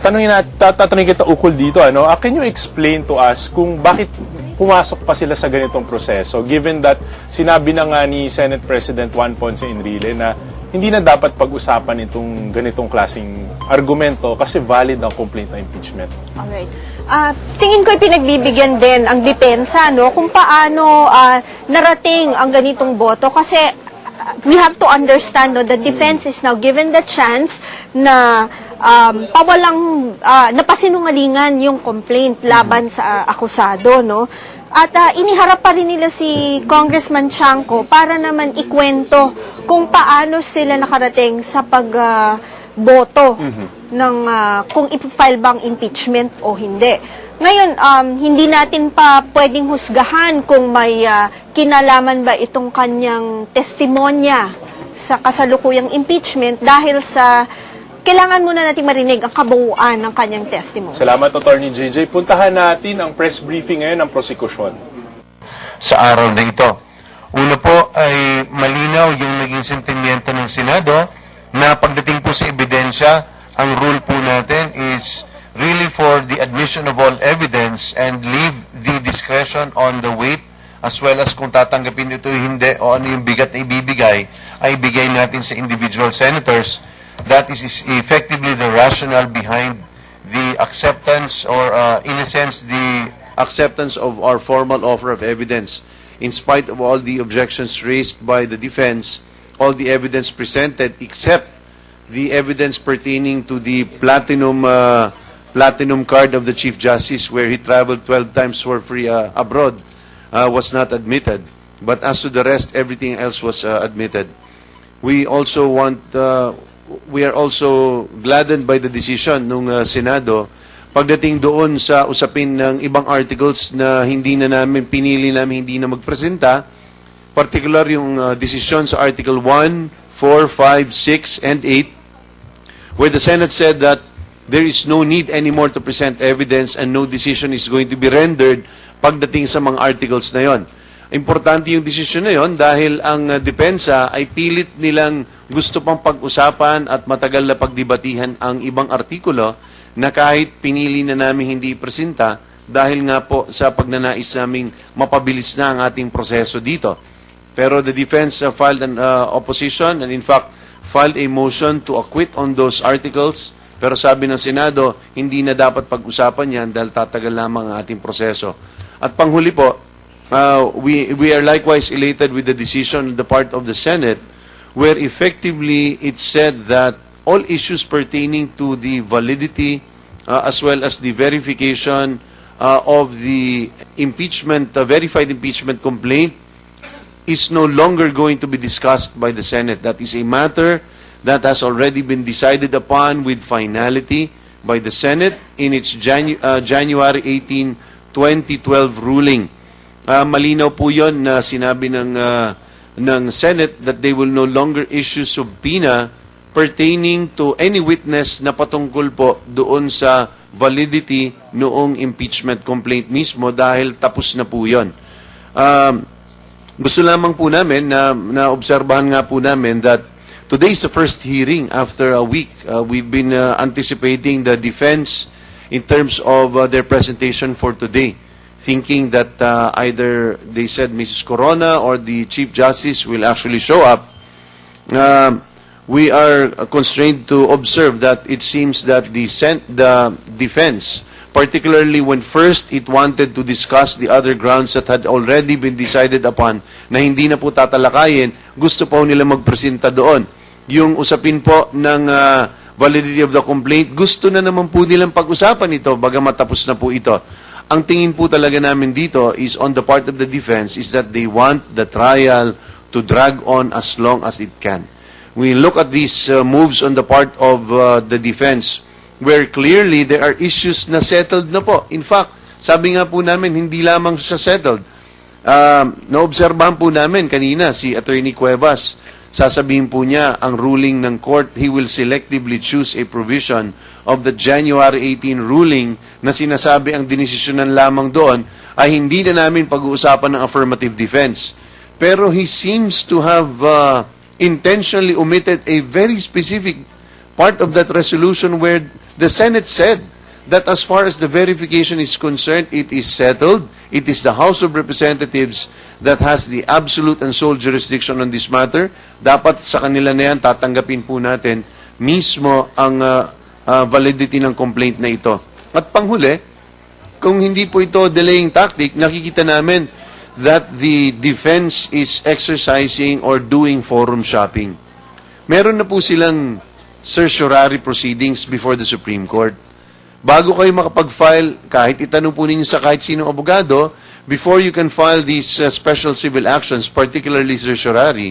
tatanungin kita ukol dito, ano? Can you explain to us kung bakit pumasok pa sila sa ganitong proseso, given that sinabi na nga ni Senate President Juan Ponce Enrile na hindi na dapat pag-usapan itong ganitong klaseng argumento kasi valid ang complaint na impeachment. Alright. Tingin ko pinagbibigyan din ang depensa, no, kung paano narating ang ganitong boto kasi we have to understand, no, the defense is now given the chance na napasinungalingan yung complaint laban sa akusado, no? At iniharap pa rin nila si Congressman Chanco para naman ikwento kung paano sila nakarating sa pagboto ng kung ipofile bang impeachment o hindi. Ngayon, hindi natin pa pwedeng husgahan kung may kinalaman ba itong kanyang testimonya sa kasalukuyang impeachment dahil sa kailangan muna natin marinig ang kabuuan ng kanyang testimony. Salamat, Attorney JJ. Puntahan natin ang press briefing ngayon ng prosekusyon. Sa araw na ito, una po ay malinaw yung naging sentimiento ng Senado na pagdating po sa ebidensya, ang rule po natin is really for the admission of all evidence and leave the discretion on the weight as well as kung tatanggapin ito hindi o ano yung bigat na ibibigay ay ibigay natin sa individual senators. That is effectively the rationale behind the acceptance or in a sense the acceptance of our formal offer of evidence. In spite of all the objections raised by the defense, all the evidence presented except the evidence pertaining to the platinum card of the Chief Justice where he traveled 12 times for free abroad was not admitted. But as to the rest, everything else was admitted. We are also gladdened by the decision ng Senado pagdating doon sa usapin ng ibang articles na pinili namin hindi na magpresenta, particular yung decision sa Article 1, 4, 5, 6, and 8, where the Senate said that there is no need anymore to present evidence and no decision is going to be rendered pagdating sa mga articles na yon. Importante yung desisyon na yon dahil ang depensa ay pilit nilang gusto pang pag-usapan at matagal na pagdebatihan ang ibang artikulo na kahit pinili na namin hindi ipresenta dahil nga po sa pagnanais naming mapabilis na ang ating proseso dito. Pero the defense filed an opposition and in fact filed a motion to acquit on those articles. Pero sabi ng Senado, hindi na dapat pag-usapan yan dahil tatagal lamang ang ating proseso. At panghuli po, we are likewise elated with the decision on the part of the Senate where effectively it said that all issues pertaining to the validity as well as the verification of the impeachment, verified impeachment complaint is no longer going to be discussed by the Senate. That is a matter that has already been decided upon with finality by the Senate in its January 18, 2012 ruling. Malinaw po yun na sinabi ng Senate that they will no longer issue subpoena pertaining to any witness na patungkol po doon sa validity noong impeachment complaint mismo dahil tapos na po yun. Gusto lamang po namin na obserbahan nga po namin that today is the first hearing after a week. We've been anticipating the defense in terms of their presentation for today, thinking that either they said Mrs. Corona or the Chief Justice will actually show up. We are constrained to observe that it seems that the defense, particularly when first it wanted to discuss the other grounds that had already been decided upon na hindi na po tatalakayin, gusto po nila magpresenta doon. Yung usapin po ng validity of the complaint, gusto na naman po nilang pag-usapan ito, bagamat tapos na po ito. Ang tingin po talaga namin dito is on the part of the defense is that they want the trial to drag on as long as it can. We look at these moves on the part of the defense where clearly there are issues na settled na po. In fact, sabi nga po namin, hindi lamang siya settled. Naobserbahan po namin kanina si Attorney Cuevas, sasabihin po niya ang ruling ng court, he will selectively choose a provision of the January 18 ruling na sinasabi ang dinesisyonan lamang doon ay hindi na namin pag-uusapan ng affirmative defense. Pero he seems to have intentionally omitted a very specific part of that resolution where The Senate said that as far as the verification is concerned, it is settled. It is the House of Representatives that has the absolute and sole jurisdiction on this matter. Dapat sa kanila na yan, tatanggapin po natin mismo ang validity ng complaint na ito. At panghuli, kung hindi po ito delaying tactic, nakikita namin that the defense is exercising or doing forum shopping. Meron na po silang certiorari proceedings before the Supreme Court. Bago kayo makapag-file, kahit itanong po ninyo sa kahit sinong abogado, before you can file these special civil actions, particularly certiorari,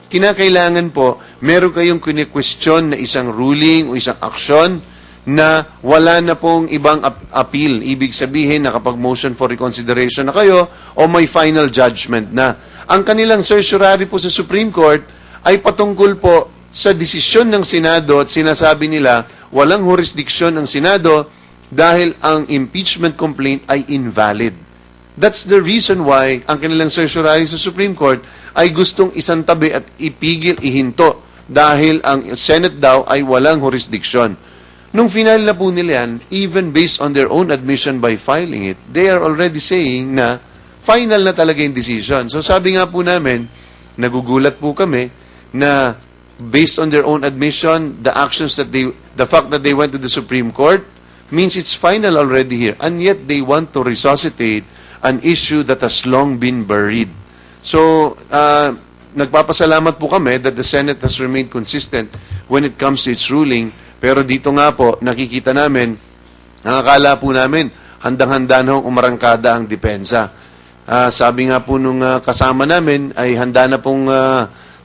kinakailangan po, meron kayong kine-question na isang ruling o isang action na wala na pong ibang appeal. Ibig sabihin, nakapag-motion for reconsideration na kayo o may final judgment na. Ang kanilang certiorari po sa Supreme Court ay patungkol po sa desisyon ng Senado at sinasabi nila walang jurisdiction ng Senado dahil ang impeachment complaint ay invalid. That's the reason why ang kanilang certiorari sa Supreme Court ay gustong isantabi at ipigil, ihinto dahil ang Senate daw ay walang jurisdiction. Nung final na po nila yan, even based on their own admission by filing it, they are already saying na final na talaga yung decision. So sabi nga po namin, nagugulat po kami na based on their own admission, the fact that they went to the Supreme Court means it's final already here. And yet they want to resuscitate an issue that has long been buried. So, nagpapasalamat po kami that the Senate has remained consistent when it comes to its ruling. Pero dito nga po, nakikita namin, ang akala po namin, handang-handa na umarangkada ang depensa. Sabi nga po nung kasama namin, ay handa na pong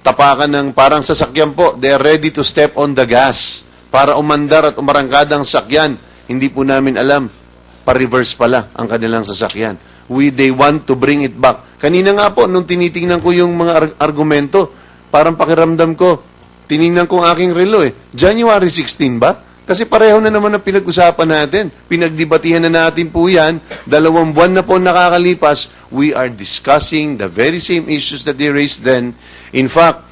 tapakan ng parang sasakyan po. They're ready to step on the gas para umandar at umarangkada ang sakyan. Hindi po namin alam, pa-reverse pala ang kanilang sasakyan. They want to bring it back. Kanina nga po, nung tinitingnan ko yung mga argumento, parang pakiramdam ko, tiningnan ko ang aking relo January 16 ba? Kasi pareho na naman ang pinag-usapan natin. Pinagdebatihan na natin po yan. 2 buwan na po nakakalipas. We are discussing the very same issues that they raised then. In fact,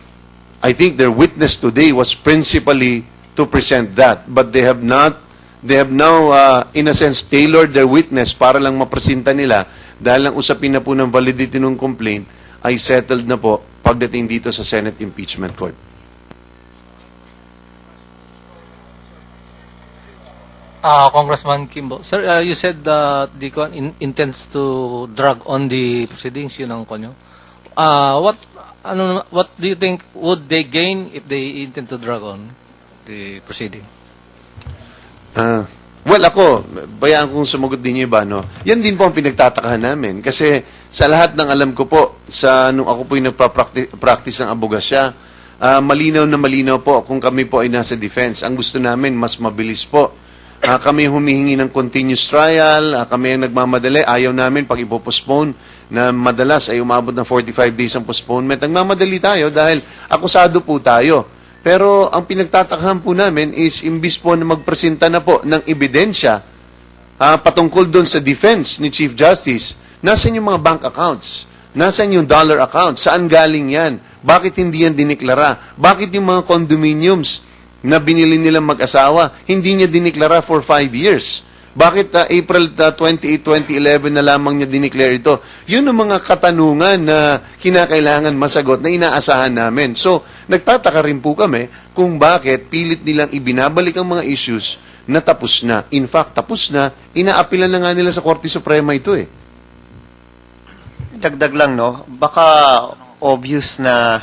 I think their witness today was principally to present that. But they have now, in a sense, tailored their witness para lang mapresenta nila dahil ang usapin na po ng validity ng complaint ay settled na po pagdating dito sa Senate Impeachment Court. Congressman Kimbo. Sir, you said that the intends to drag on the proceedings, yun ang konyo. What do you think would they gain if they intend to drag on the proceeding? Well, ako, bayaan kong sumagot din yung iba, no? Yan din po ang pinagtatakahan namin. Kasi sa lahat ng alam ko po, nung ako po yung nagpa-practice ng abogasya, malinaw na malinaw po kung kami po ay nasa defense. Ang gusto namin, mas mabilis po. Kami humihingi ng continuous trial, kami ang nagmamadali, ayaw namin pag ipopostpone na madalas ay umabot ng 45 days ang postponement. Nagmamadali tayo dahil akusado po tayo. Pero ang pinagtatakahan po namin is imbis po na magpresenta na po ng ebidensya patungkol doon sa defense ni Chief Justice, nasan yung mga bank accounts? Nasan yung dollar accounts? Saan galing yan? Bakit hindi yan diniklara? Bakit yung mga condominiums na binili nilang mag-asawa, hindi niya diniklara for 5 years? Bakit April 28, 2011 na lamang niya dineclare ito? Yun ang mga katanungan na kinakailangan masagot na inaasahan namin. So, nagtataka rin po kami kung bakit pilit nilang ibinabalik ang mga issues na tapos na. In fact, tapos na, inaapilan na nga nila sa Korte Suprema ito Dagdag lang, no? Baka obvious na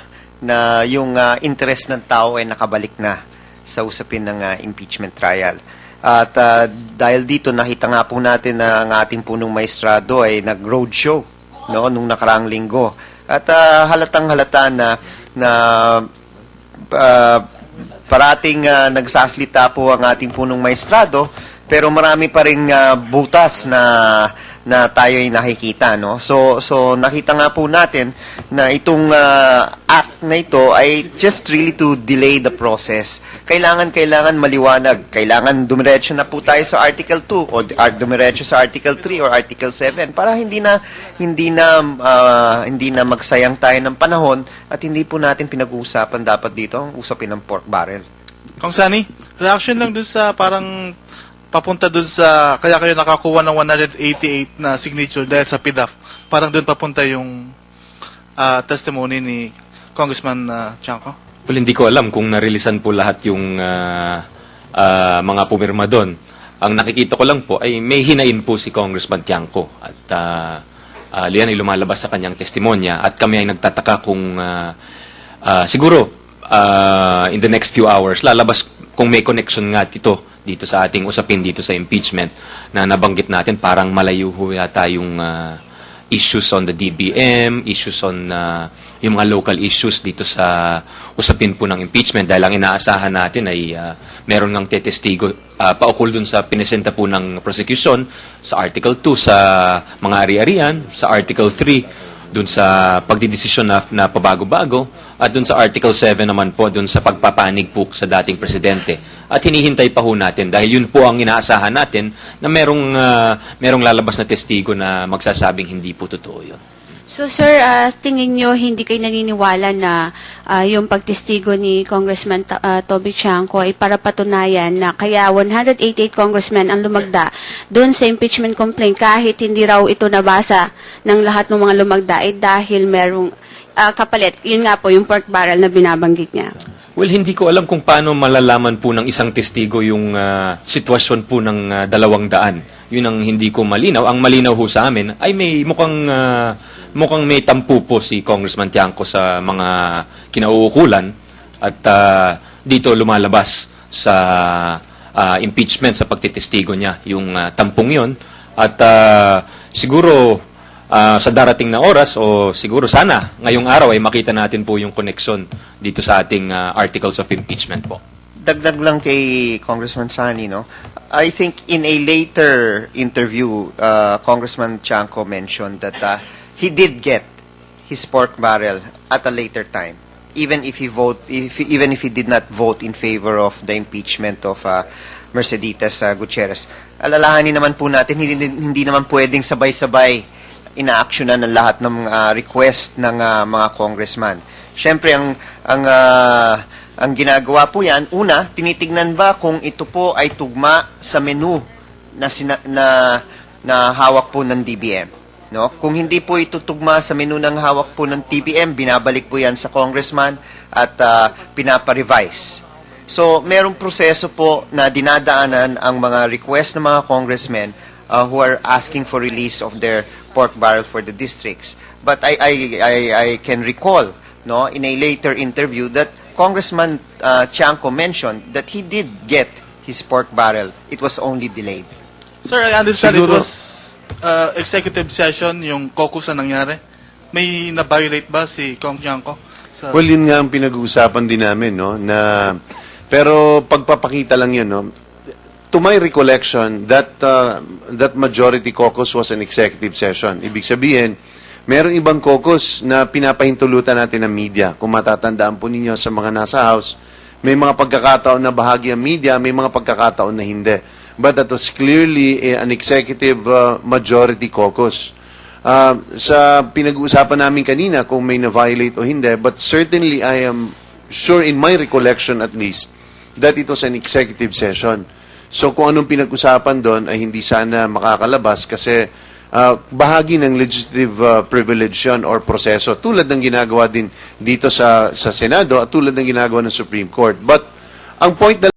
yung interest ng tao ay nakabalik na sa usapin ng impeachment trial. At dahil dito, nakita nga po natin na ang ating punong maestrado ay nag-roadshow nung nakaraang linggo. At halatang-halata na parating nagsasalita po ang ating punong maestrado, pero marami pa ring butas na tayo ay nakikita, no? So nakita nga po natin na itong act na ito ay just really to delay the process. Kailangan maliwanag. Kailangan dumiretso na po tayo sa Article 2 o dumiretso sa Article 3 or Article 7 para hindi na magsayang tayo ng panahon at hindi po natin pinag-uusapan dapat dito ang usapin ng pork barrel. Kong Sani, reaction lang dun sa parang papunta dun sa, kaya kayo nakakuha ng 188 na signature dahil sa PDAF. Parang dun papunta yung testimony ni Congressman Chanco. Well, hindi ko alam kung narilisan po lahat yung mga pumirma doon. Ang nakikita ko lang po ay may hinain po si Congressman Tiangco at liyan ay lumalabas sa kanyang testimonya at kami ay nagtataka kung siguro in the next few hours lalabas kung may connection nga dito sa ating usapin dito sa impeachment na nabanggit natin. Parang malayo ho yata yung issues on the DBM, issues on yung mga local issues dito sa usapin po ng impeachment dahil ang inaasahan natin ay meron ng tetestigo paukol dun sa pinesenta po ng prosecution sa Article 2 sa mga ari-arian, sa Article 3 dun sa pagdidesisyon na pabago-bago at dun sa Article 7 naman po dun sa pagpapanig po sa dating presidente. At hinihintay pa ho natin dahil yun po ang inaasahan natin na merong lalabas na testigo na magsasabing hindi po totoo yun. So sir, tingin nyo hindi kayo naniniwala na yung pagtestigo ni Congressman Toby Chanco ay para patunayan na kaya 188 congressmen ang lumagda doon sa impeachment complaint kahit hindi raw ito nabasa ng lahat ng mga lumagda ay dahil merong kapalit. Yun nga po yung pork barrel na binabanggit niya. Well, hindi ko alam kung paano malalaman po ng isang testigo yung sitwasyon po ng 200. Yun ang hindi ko malinaw. Ang malinaw ho sa amin ay may mukhang may tampu po si Congressman Tiangco sa mga kinauukulan at dito lumalabas sa impeachment sa pagtitestigo niya yung tampong yon at siguro sa darating na oras o siguro sana ngayong araw ay makita natin po yung connection dito sa ating articles of impeachment po. Dagdag lang kay Congressman Sani, no? I think in a later interview, Congressman Chanco mentioned that he did get his pork barrel at a later time, even if he did not vote in favor of the impeachment of Mercedes Gutierrez. Alalahanin naman po natin, hindi naman pwedeng sabay-sabay inaaksyonan ng lahat ng request ng mga congressman. Siyempre, ang ginagawa po yan, una, tinitignan ba kung ito po ay tugma sa menu na hawak po ng DBM. No? Kung hindi po ito tugma sa menu ng hawak po ng DBM, binabalik po yan sa congressman at pinapa-revise. So, merong proseso po na dinadaanan ang mga request ng mga congressmen who are asking for release of their pork barrel for the districts. But I can recall, no, in a later interview that Congressman Chanco mentioned that he did get his pork barrel. It was only delayed. Sir, I understand Siguro- it was executive session, yung caucus na nangyari. May na-violate ba si Kong Chanco? Well, yun nga ang pinag-uusapan din namin, no? Pero pagpapakita lang yun, no? To my recollection, that majority caucus was an executive session. Ibig sabihin, merong ibang caucus na pinapahintulutan natin ng media. Kung matatandaan po ninyo sa mga nasa House, may mga pagkakataon na bahagi ang media, may mga pagkakataon na hindi. But that was clearly an executive majority caucus. Sa pinag-uusapan namin kanina kung may na-violate o hindi, but certainly I am sure in my recollection at least that it was an executive session. So kung anong pinag-usapan doon ay hindi sana makakalabas kasi bahagi ng legislative privilege yun or proseso tulad ng ginagawa din dito sa Senado at tulad ng ginagawa ng Supreme Court. But ang point na